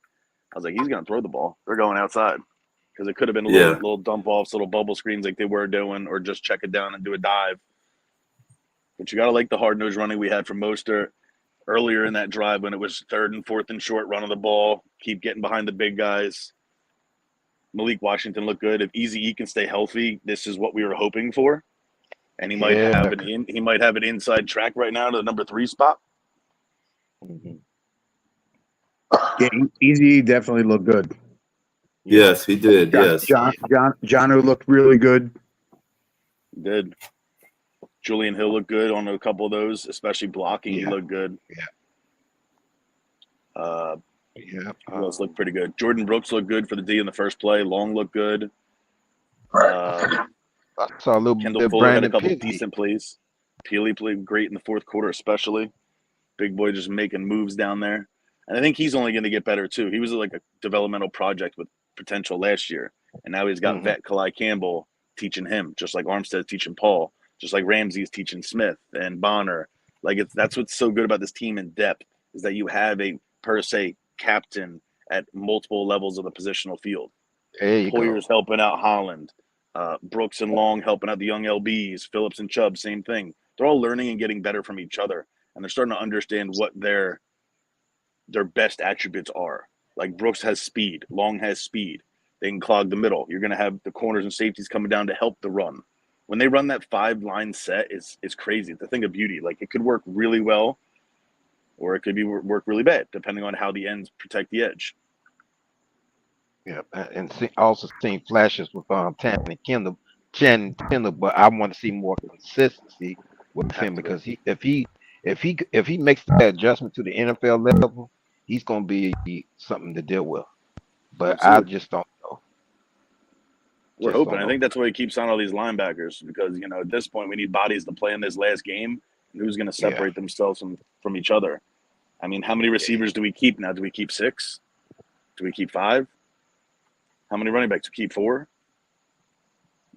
I was like, he's gonna throw the ball. They're going outside, because it could have been little dump offs, little bubble screens like they were doing, or just check it down and do a dive. But you got to like the hard-nosed running we had from Mostert earlier in that drive when it was 3rd and 4th and short, running the ball, keep getting behind the big guys. Malik Washington looked good. If Easy E can stay healthy, this is what we were hoping for. And he might have an inside track right now to the number 3 spot. Mm-hmm. Yeah, Easy definitely looked good. Yes, he did. John looked really good. He did. Julian Hill looked good on a couple of those, especially blocking. He looked good. Who else looked pretty good? Jordan Brooks looked good for the D in the first play. Long looked good. I saw a little Kendall bit of Fuller had a Brandon couple Peely. decent plays. Peely played great in the 4th quarter, especially. Big boy just making moves down there. And I think he's only going to get better, too. He was like a developmental project with potential last year. And now he's got vet Kalai Campbell teaching him, just like Armstead's teaching Paul, just like Ramsey's teaching Smith and Bonner. Like, that's what's so good about this team in depth, is that you have a, per se, captain at multiple levels of the positional field. Poyer's helping out Holland. Brooks and Long helping out the young LBs. Phillips and Chubb, same thing. They're all learning and getting better from each other. And they're starting to understand what their best attributes are. Like, Brooks has speed. Long has speed. They can clog the middle. You're going to have the corners and safeties coming down to help the run. When they run that 5-line set, is crazy. It's a thing of beauty. Like, it could work really well, or it could work really bad, depending on how the ends protect the edge. Yeah, and also seeing flashes with Tanner Kendall, but I want to see more consistency with him, because if he makes that adjustment to the NFL level, he's going to be something to deal with. but We'll I see. just don't know. We're Just hoping. don't I know. think that's why he keeps on all these linebackers because at this point we need bodies to play in this last game. And who's going to Yeah. separate themselves from each other? I mean, how many receivers do we keep now? Do we keep 6? Do we keep 5? How many running backs? Do we keep 4?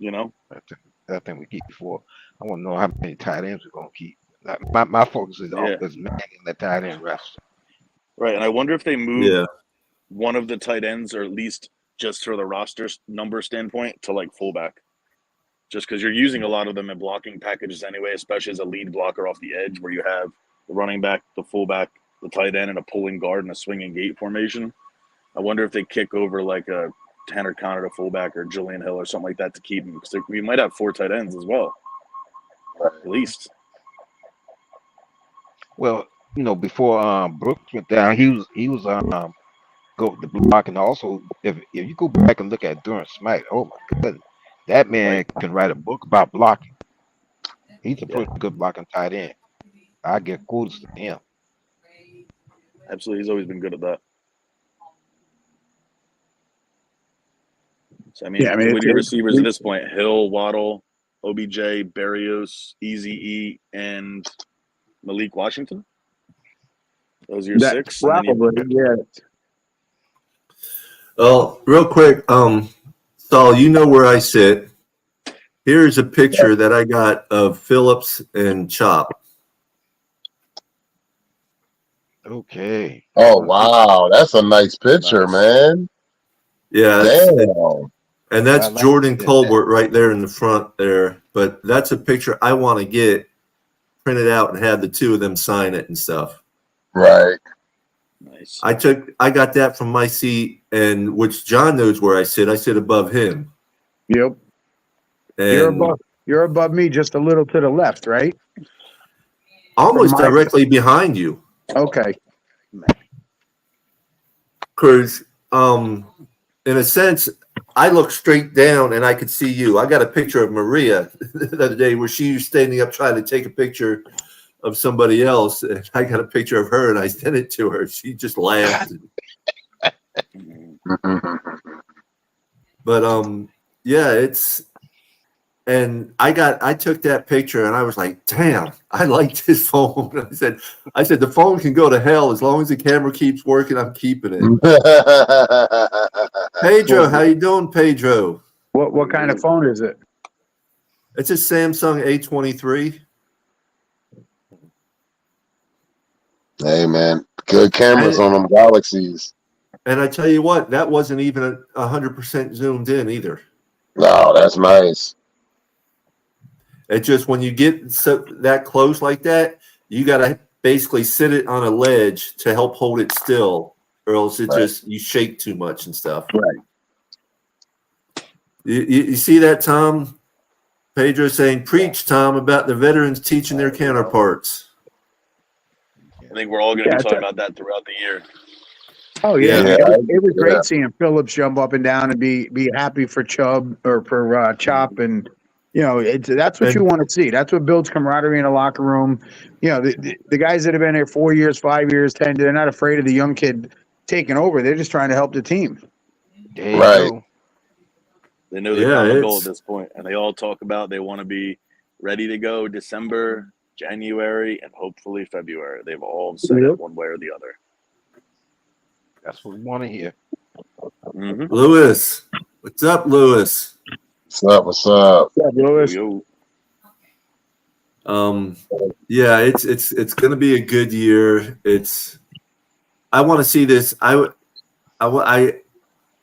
I think we keep 4. I want to know how many tight ends we're gonna keep. My focus is Yeah. is manning the tight end rest. Right. And I wonder if they move Yeah. one of the tight ends, or at least just for the roster number standpoint, to like fullback. Just because you're using a lot of them in blocking packages anyway, especially as a lead blocker off the edge where you have the running back, the fullback, the tight end, and a pulling guard and a swinging gate formation. I wonder if they kick over like a Tanner Connor to fullback or Julian Hill or something like that to keep him. Because we might have 4 tight ends as well, at least. Well, before Brooks went down, he was go the block, and also if you go back and look at during Smack, oh my goodness, that man can write a book about blocking. He's a pretty good blocking tight end. I get kudos to him. Absolutely. He's always been good at that. So, what are your receivers at this point? Hill, Waddle, OBJ, Barrios, Eazy-E, and Malik Washington? Those are your 6? Probably, yeah. Well, real quick, Saul, you know where I sit. Here's a picture that I got of Phillips and Chop. Okay. Oh wow, that's a nice picture, man. Yeah. Damn. And that's I like Jordan that. Colbert right there in the front there. But that's a picture I want to get printed out and have the 2 of them sign it and stuff. Right. Nice. I got that from my seat, and which John knows where I sit. I sit above him. Yep. And You're above me, just a little to the left, right? almost directly behind you. Okay. Because in a sense, I look straight down and I could see you. I got a picture of Maria the other day where she was standing up trying to take a picture of somebody else. And I got a picture of her and I sent it to her. She just laughed. But yeah, and I took that picture and I was like, damn, I like this phone. I said the phone can go to hell as long as the camera keeps working, I'm keeping it. Pedro, how you doing, Pedro? What kind of phone is it? It's a Samsung A23. Hey man, good cameras on them Galaxies. And I tell you what, that wasn't even 100% zoomed in either. No, that's nice. It's just when you get that close like that, you got to basically sit it on a ledge to help hold it still, or else you shake too much and stuff. Right. You see that, Tom? Pedro saying, preach, Tom, about the veterans teaching their counterparts. I think we're all going to be talking about that throughout the year. Oh yeah, Yeah. it was great seeing Phillips jump up and down and be happy for Chubb or for Chop, and that's what you want to see. That's what builds camaraderie in a locker room. The guys that have been here 4 years, 5 years, 10, they're not afraid of the young kid taking over. They're just trying to help the team. Right. They know the common goal at this point, and they all talk about they want to be ready to go December, January, and hopefully February. They've all said it one way or the other. That's what we want to hear. Mm-hmm. Lewis, what's up, Lewis? What's up? Yeah, Lewis. Yeah, it's going to be a good year. I want to see this. I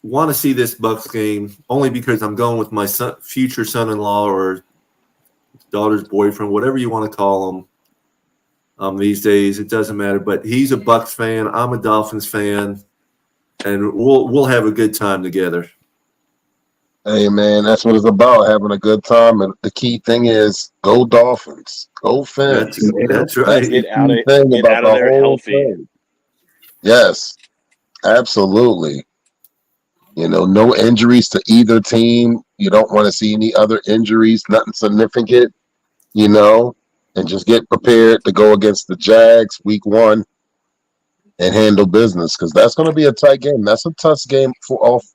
want to see this Bucks game only because I'm going with my future son-in-law or daughter's boyfriend, whatever you want to call him. These days, it doesn't matter. But he's a Bucks fan. I'm a Dolphins fan, and we'll have a good time together. Hey man, that's what it's about, having a good time. And the key thing is go Dolphins. Go Fins. That's right. Get out of there healthy. Yes, absolutely. No injuries to either team. You don't want to see any other injuries, nothing significant, and just get prepared to go against the Jags week 1 and handle business, because that's going to be a tight game. That's a tough game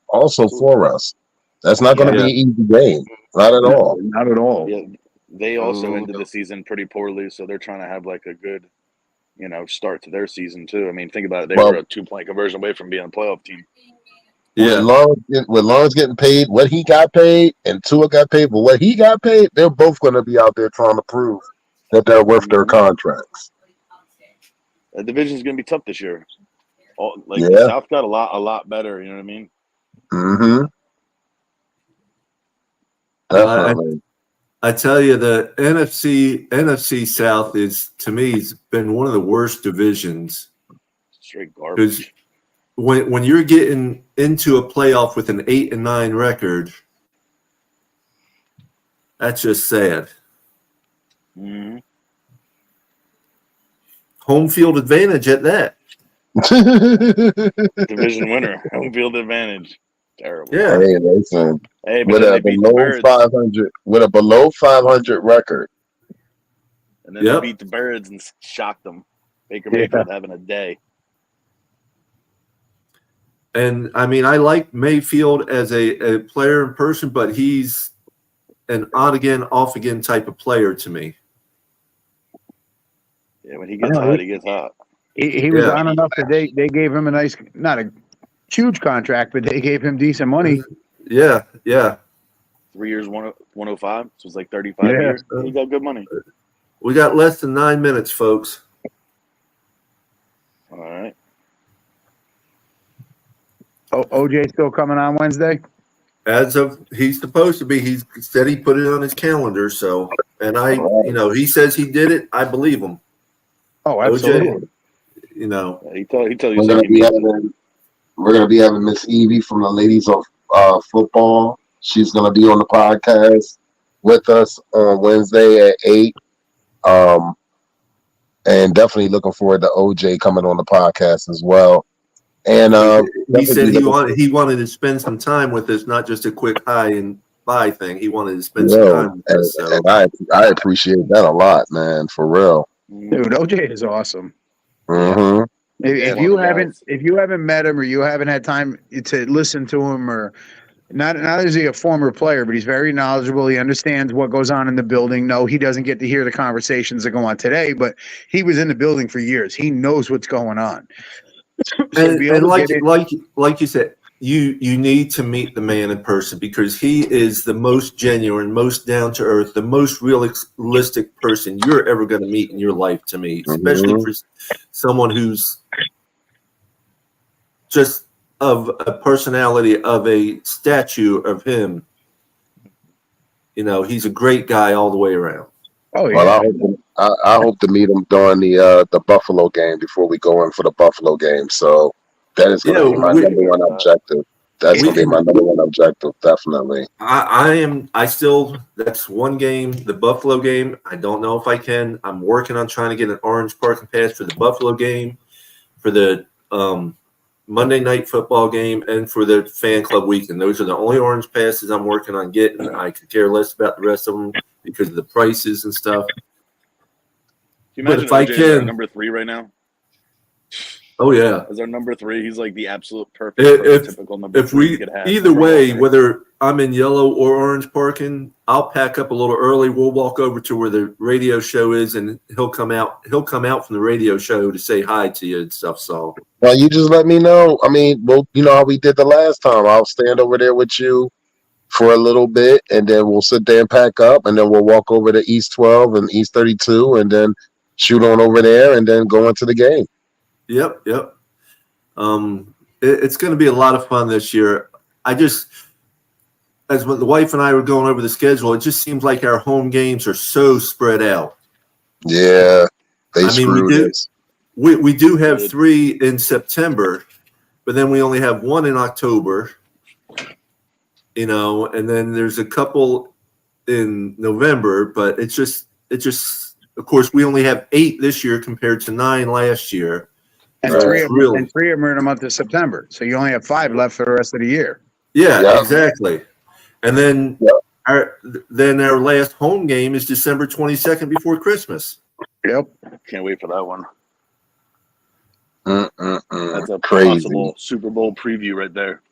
also for us. That's not going to be an easy game, not at all. Not at all. Yeah, they also Oh, ended the season pretty poorly, so they're trying to have like a good, start to their season too. I mean, think about it; they were a 2-point conversion away from being a playoff team. Yeah, with Lawrence getting paid what he got paid, and Tua got paid for what he got paid, they're both going to be out there trying to prove that they're worth their contracts. The division's going to be tough this year. The South got a lot better. You know what I mean? Mm-hmm. Definitely. I tell you, the NFC South is, to me, has been one of the worst divisions. Straight garbage. When you're getting into a playoff with an 8-9 record, that's just sad. Mm-hmm. Home field advantage at that. Division winner, home field advantage. Terrible. Yeah. Hey, listen. Hey, but With then a they beat the below 500 record. And then they beat the Birds and shocked them. Baker Mayfield having a day. And I mean, I like Mayfield as a player in person, but he's an on again, off again type of player to me. Yeah, when he gets hot, he gets hot. He was on enough that they gave him a nice, not a huge contract, but they gave him decent money. Yeah. 3 years, 105. So it was like 35 years. He got good money. We got less than 9 minutes, folks. All right. OJ still coming on Wednesday? As of he's supposed to be, he said he put it on his calendar. So, and he says he did it. I believe him. Oh, absolutely. OJ, he told you we're gonna be having Miss Evie from the Ladies of Football. She's gonna be on the podcast with us on Wednesday at 8. And definitely looking forward to OJ coming on the podcast as well. And he said he wanted to spend some time with us, not just a quick hi and bye thing. He wanted to spend some time with us. So. And I appreciate that a lot, man, for real. Dude, OJ is awesome. Mm-hmm. If you haven't met him or you haven't had time to listen to him, or not is he a former player, but he's very knowledgeable. He understands what goes on in the building. No, he doesn't get to hear the conversations that go on today, but he was in the building for years. He knows what's going on. And like you said, you need to meet the man in person, because he is the most genuine, most down to earth, the most realistic person you're ever going to meet in your life, to me, especially for someone who's just of a personality of a statue of him. He's a great guy all the way around. Oh yeah. Well, I hope to meet him during the Buffalo game before we go in for the Buffalo game. So that is going to be my number one objective. That's going to be my number one objective, definitely. That's one game, the Buffalo game. I don't know if I can. I'm working on trying to get an orange parking pass for the Buffalo game, for the Monday night football game, and for the fan club weekend. Those are the only orange passes I'm working on getting. I could care less about the rest of them because of the prices and stuff. Can you imagine OJ is our number 3 right now? Oh yeah, as our number 3, he's like the absolute perfect typical number 3 we could have. Either way, whether I'm in yellow or orange parking, I'll pack up a little early. We'll walk over to where the radio show is, and he'll come out from the radio show to say hi to you and stuff. So, well, you just let me know. I mean, well, you know how we did the last time. I'll stand over there with you for a little bit, and then we'll sit there and pack up, and then we'll walk over to East 12 and East 32, and then shoot on over there, and then go into the game. Yep. It's going to be a lot of fun this year. As when the wife and I were going over the schedule, it just seems like our home games are so spread out. Yeah, we do have 3 in September, but then we only have 1 in October. And then there's a couple in November, but it's just. Of course, we only have 8 this year compared to 9 last year. And 3 of them are in the month of September. So you only have 5 left for the rest of the year. Yeah. Exactly. And then our last home game is December 22nd before Christmas. Yep. Can't wait for that one. That's a Crazy. possible Super Bowl preview right there.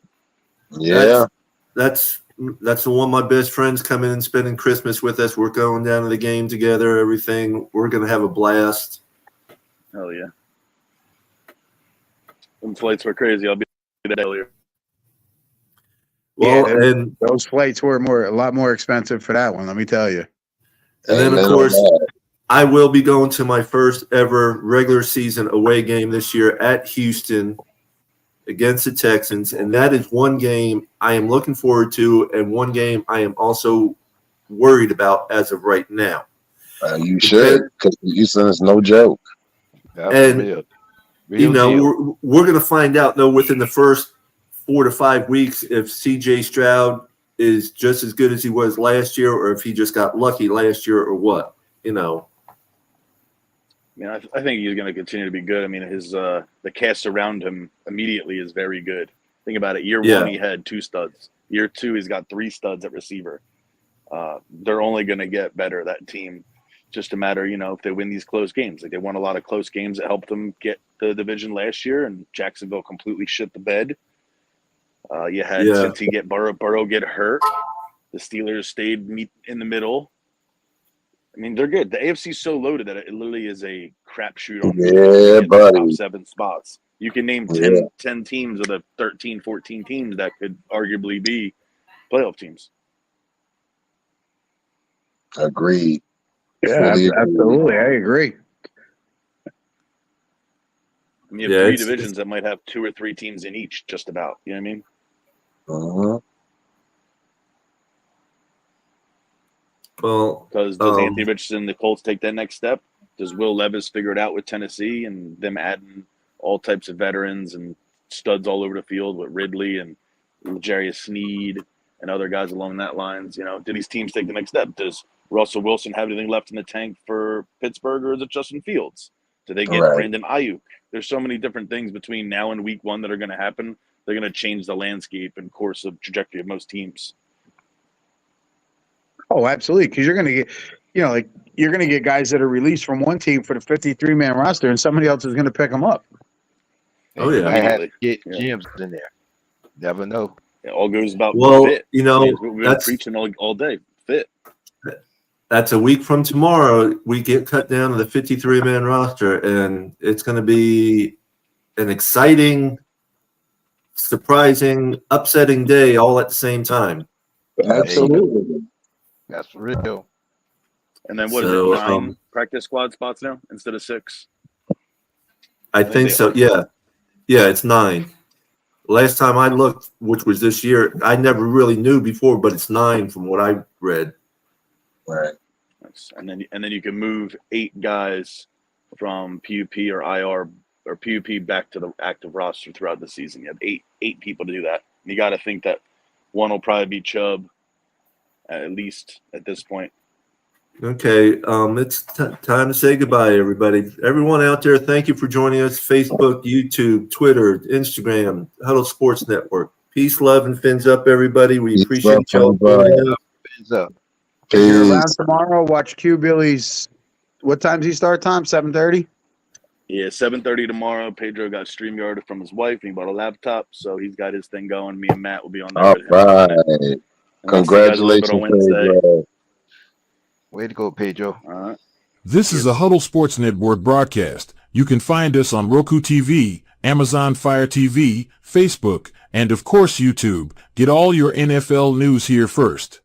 Yeah. That's the one. My best friends coming and spending Christmas with us. We're going down to the game together. Everything. We're gonna have a blast. Hell yeah. Them flights were crazy. I'll be there earlier. Well, Yeah, and those flights were a lot more expensive for that one. Let me tell you. then Amen of on course that. I will be going to my first ever regular season away game this year at Houston against the Texans, and that is one game I am looking forward to, and one game I am also worried about as of right now. You should, because Houston is no joke. That's And, real. You Real know, deal. we're going to find out though within the first 4 to 5 weeks if C.J. Stroud is just as good as he was last year, or if he just got lucky last year, or what. You know. I mean, I think he's going to continue to be good. I mean, his the cast around him immediately is very good. Think about it. Year one, he had 2 studs. Year 2, he's got 3 studs at receiver. They're only going to get better, that team. Just a matter, you know, if they win these close games. Like, they won a lot of close games that helped them get the division last year, and Jacksonville completely shit the bed. You had Cincy get Burrow get hurt. The Steelers stayed in the middle. I mean, they're good. The AFC's so loaded that it literally is a crapshoot on Yeah, buddy. top 7 spots. You can name 10 teams of the 13, 14 teams that could arguably be playoff teams. Agreed. Yeah, Fully agree. absolutely. I agree. I mean, you have 3 divisions that might have 2 or 3 teams in each, just about. You know what I mean? Uh-huh. Well, Because does Anthony Richardson, the Colts, take that next step? Does Will Levis figure it out with Tennessee and them adding all types of veterans and studs all over the field with Ridley and L'Jarius Sneed and other guys along that lines? You know, do these teams take the next step? Does Russell Wilson have anything left in the tank for Pittsburgh, or is it Justin Fields? Do they get Brandon Ayuk? There's so many different things between now and week 1 that are going to happen. They're going to change the landscape and course of trajectory of most teams. Oh, absolutely. Because you're going to get, you know, like you're going to get guys that are released from one team for the 53-man roster, and somebody else is going to pick them up. Oh, yeah. I had to get gems in there. Never know. It all goes about fit. You know, we've been preaching all day. Fit. That's a week from tomorrow. We get cut down to the 53-man roster, and it's going to be an exciting, surprising, upsetting day all at the same time. Absolutely. That's real. And then what is it, 9 practice squad spots now instead of 6? I think so. Yeah, it's 9. Last time I looked, which was this year, I never really knew before, but it's 9 from what I read. Right. And then you can move 8 guys from PUP or IR or PUP back to the active roster throughout the season. You have eight people to do that. And you got to think that one will probably be Chubb, at least at this point. Okay, it's time to say goodbye, everybody. Everyone out there, thank you for joining us. Facebook, YouTube, Twitter, Instagram, Huddle Sports Network. Peace, love, and fins up, everybody. We appreciate y'all joining us. Fins up. If you're around tomorrow, watch Q Billy's. What time's he start time? 7:30? Yeah, 7:30 tomorrow. Pedro got StreamYard from his wife, and he bought a laptop, so he's got his thing going. Me and Matt will be on there with him. All right. Congratulations, Pedro. Way to go, Pedro. All right. This is a Huddle Sports Network broadcast. You can find us on Roku TV, Amazon Fire TV, Facebook, and of course YouTube. Get all your NFL news here first.